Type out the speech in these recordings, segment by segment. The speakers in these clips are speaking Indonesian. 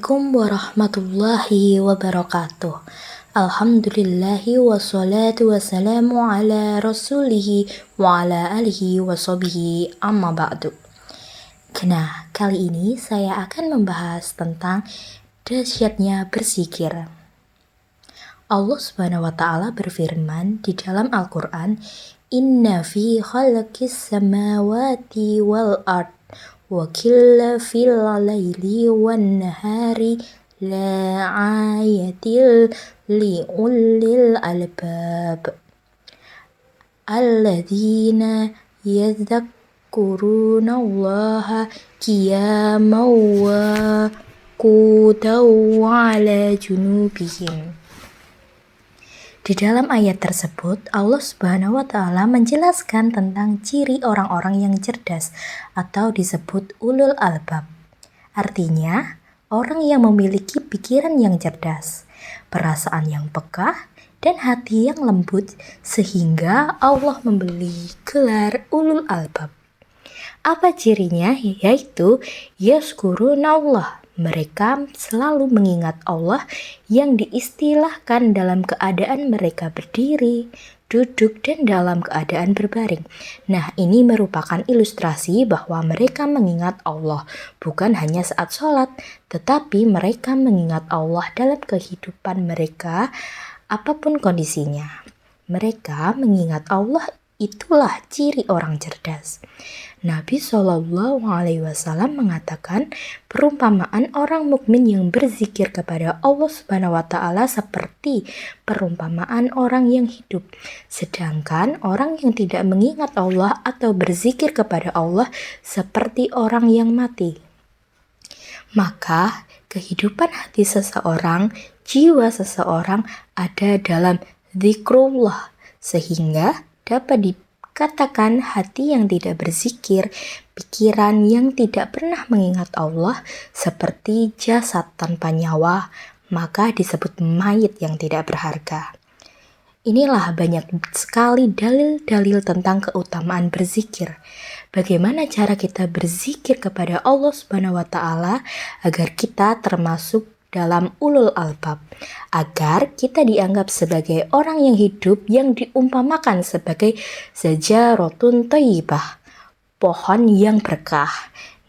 Assalamualaikum warahmatullahi wabarakatuh. Alhamdulillahi wassalatu wassalamu ala rasulihi wa ala alihi washabihi amma ba'du. Nah, kali ini saya akan membahas tentang dahsyatnya berzikir. Allah Subhanahu wa taala berfirman di dalam Al-Qur'an, "Inna fi khalqis samawati wal ard wa fil laili wan nahari la ayatil li ulil albab alladzina yadhkuruna allaha qiyaman wa qu'udan wa ala junubihim." Di dalam ayat tersebut, Allah Subhanahu wa taala menjelaskan tentang ciri orang-orang yang cerdas atau disebut ulul albab. Artinya, orang yang memiliki pikiran yang cerdas, perasaan yang peka, dan hati yang lembut, sehingga Allah memberi gelar ulul albab. Apa cirinya? Yaitu yazkurunallah. Mereka selalu mengingat Allah yang diistilahkan dalam keadaan mereka berdiri, duduk, dan dalam keadaan berbaring. Nah, ini merupakan ilustrasi bahwa mereka mengingat Allah bukan hanya saat sholat, tetapi mereka mengingat Allah dalam kehidupan mereka apapun kondisinya. Mereka mengingat Allah, itulah ciri orang cerdas. Nabi Shallallahu Alaihi Wasallam mengatakan perumpamaan orang mukmin yang berzikir kepada Allah Subhanahu Wa Taala seperti perumpamaan orang yang hidup, sedangkan orang yang tidak mengingat Allah atau berzikir kepada Allah seperti orang yang mati. Maka kehidupan hati seseorang, jiwa seseorang ada dalam zikrullah, sehingga dapat dikatakan hati yang tidak berzikir, pikiran yang tidak pernah mengingat Allah seperti jasad tanpa nyawa, maka disebut mayit yang tidak berharga. Inilah banyak sekali dalil-dalil tentang keutamaan berzikir. Bagaimana cara kita berzikir kepada Allah Subhanahu wa taala agar kita termasuk dalam ulul albab, agar kita dianggap sebagai orang yang hidup yang diumpamakan sebagai sajaratun thayyibah, pohon yang berkah.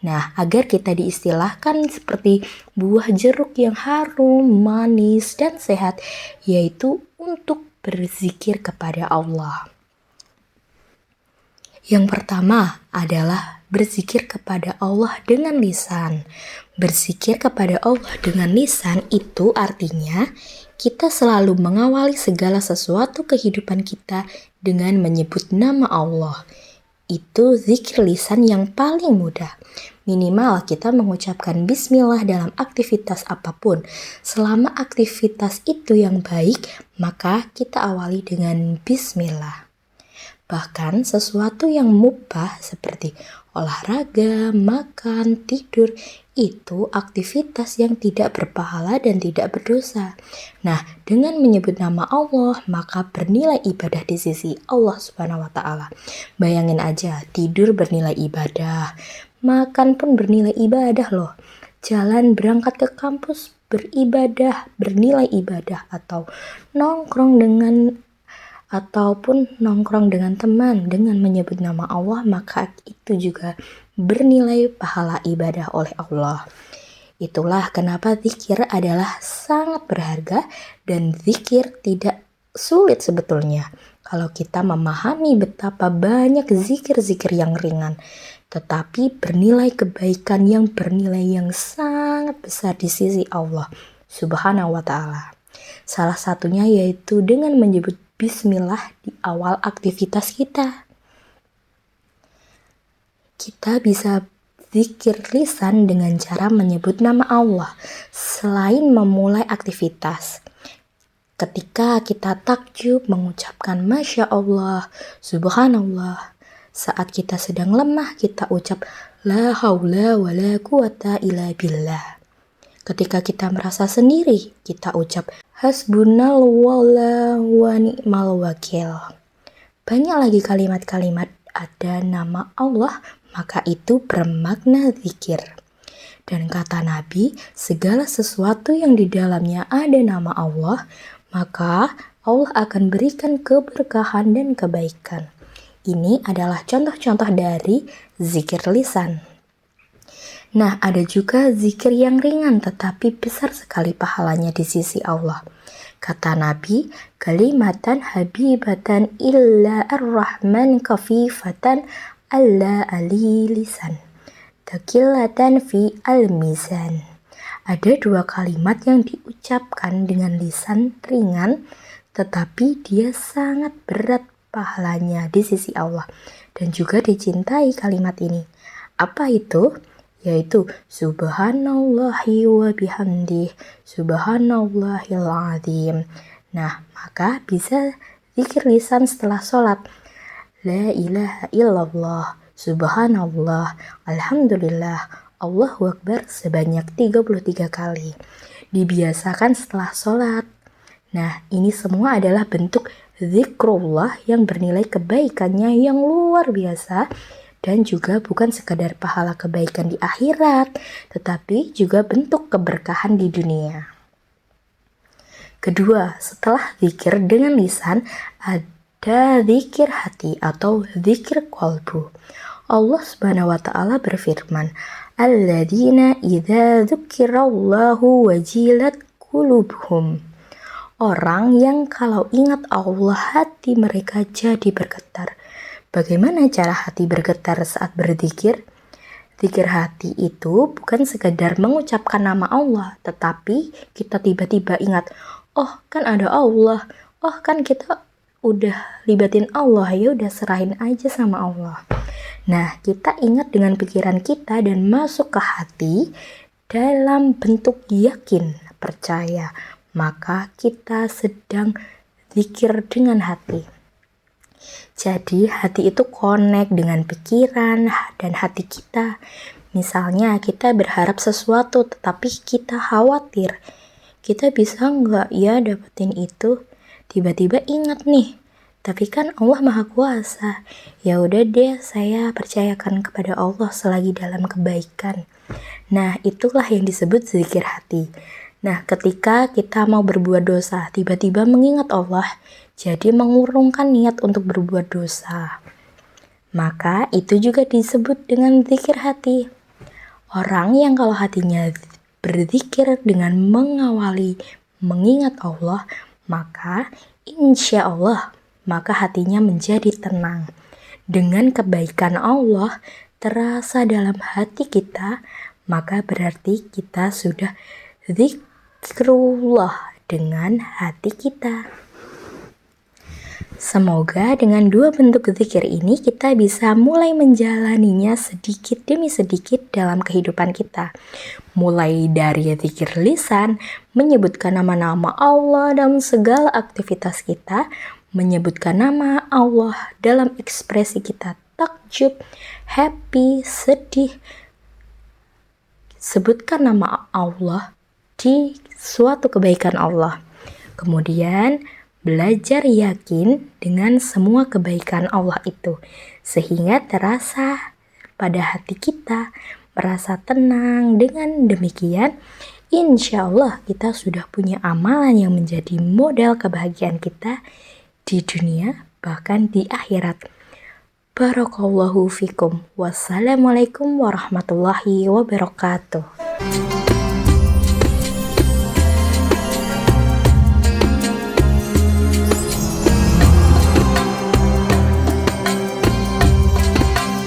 Nah, agar kita diistilahkan seperti buah jeruk yang harum, manis, dan sehat, yaitu untuk berzikir kepada Allah. Yang pertama adalah berzikir kepada Allah dengan lisan. Berzikir kepada Allah dengan lisan itu artinya kita selalu mengawali segala sesuatu kehidupan kita dengan menyebut nama Allah. Itu zikir lisan yang paling mudah. Minimal kita mengucapkan bismillah dalam aktivitas apapun. Selama aktivitas itu yang baik, maka kita awali dengan bismillah. Bahkan sesuatu yang mubah seperti olahraga, makan, tidur, itu aktivitas yang tidak berpahala dan tidak berdosa. Nah, dengan menyebut nama Allah, maka bernilai ibadah di sisi Allah Subhanahu wa taala. Bayangin aja, tidur bernilai ibadah, makan pun bernilai ibadah loh. Jalan berangkat ke kampus beribadah, bernilai ibadah, atau nongkrong dengan teman dengan menyebut nama Allah, maka itu juga bernilai pahala ibadah oleh Allah. Itulah kenapa zikir adalah sangat berharga dan zikir tidak sulit sebetulnya. Kalau kita memahami betapa banyak zikir-zikir yang ringan, tetapi bernilai kebaikan yang bernilai yang sangat besar di sisi Allah Subhanahu wa taala. Salah satunya yaitu dengan menyebut bismillah di awal aktivitas kita. Kita bisa zikir lisan dengan cara menyebut nama Allah selain memulai aktivitas. Ketika kita takjub mengucapkan Masya Allah, Subhanallah. Saat kita sedang lemah kita ucap La haula wa la quwata illa billah. Ketika kita merasa sendiri kita ucap Hasbunallah wa ni'mal wakil. Banyak lagi kalimat-kalimat ada nama Allah, maka itu bermakna zikir. Dan kata Nabi, segala sesuatu yang di dalamnya ada nama Allah, maka Allah akan berikan keberkahan dan kebaikan. Ini adalah contoh-contoh dari zikir lisan. Nah, ada juga zikir yang ringan tetapi besar sekali pahalanya di sisi Allah. Kata Nabi, kalimatan habibatan illa ar-rahman kafifatan alla ali lisan. Takilatan fi al-mizan. Ada dua kalimat yang diucapkan dengan lisan ringan, tetapi dia sangat berat pahalanya di sisi Allah. Dan juga dicintai kalimat ini. Apa itu? Yaitu subhanallahi wa bihamdih, subhanallahil azim. Nah, maka bisa zikir lisan setelah sholat. La ilaha illallah, subhanallah, alhamdulillah, Allahu Akbar sebanyak 33 kali. Dibiasakan setelah sholat. Nah, ini semua adalah bentuk zikrullah yang bernilai kebaikannya yang luar biasa dan juga bukan sekadar pahala kebaikan di akhirat, tetapi juga bentuk keberkahan di dunia. Kedua, setelah zikir dengan lisan, ada zikir hati atau zikir qalbu. Allah Subhanahu wa taala berfirman, "Alladzina idza dzukirallahu wajilat qulubuhum." Orang yang kalau ingat Allah hati mereka jadi bergetar. Bagaimana cara hati bergetar saat berzikir? Zikir hati itu bukan sekedar mengucapkan nama Allah, tetapi kita tiba-tiba ingat, oh kan ada Allah, oh kan kita udah libatin Allah, ya udah serahin aja sama Allah. Nah, kita ingat dengan pikiran kita dan masuk ke hati dalam bentuk yakin, percaya, maka kita sedang zikir dengan hati. Jadi hati itu connect dengan pikiran dan hati kita. Misalnya kita berharap sesuatu tetapi kita khawatir. Kita bisa nggak ya dapetin itu? Tiba-tiba ingat nih, tapi kan Allah Maha Kuasa. Ya udah deh, saya percayakan kepada Allah selagi dalam kebaikan. Nah, itulah yang disebut zikir hati. Nah, ketika kita mau berbuat dosa, tiba-tiba mengingat Allah, jadi mengurungkan niat untuk berbuat dosa. Maka itu juga disebut dengan zikir hati. Orang yang kalau hatinya berzikir dengan mengawali mengingat Allah, maka insya Allah, maka hatinya menjadi tenang. Dengan kebaikan Allah terasa dalam hati kita, maka berarti kita sudah zikrullah dengan hati kita. Semoga dengan dua bentuk zikir ini kita bisa mulai menjalaninya sedikit demi sedikit dalam kehidupan kita. Mulai dari zikir lisan, menyebutkan nama-nama Allah dalam segala aktivitas kita, menyebutkan nama Allah dalam ekspresi kita takjub, happy, sedih. Sebutkan nama Allah di suatu kebaikan Allah. Kemudian belajar yakin dengan semua kebaikan Allah itu, sehingga terasa pada hati kita, merasa tenang. Dengan demikian, insya Allah kita sudah punya amalan yang menjadi modal kebahagiaan kita di dunia, bahkan di akhirat. Barakallahu fikum. Wassalamualaikum warahmatullahi wabarakatuh.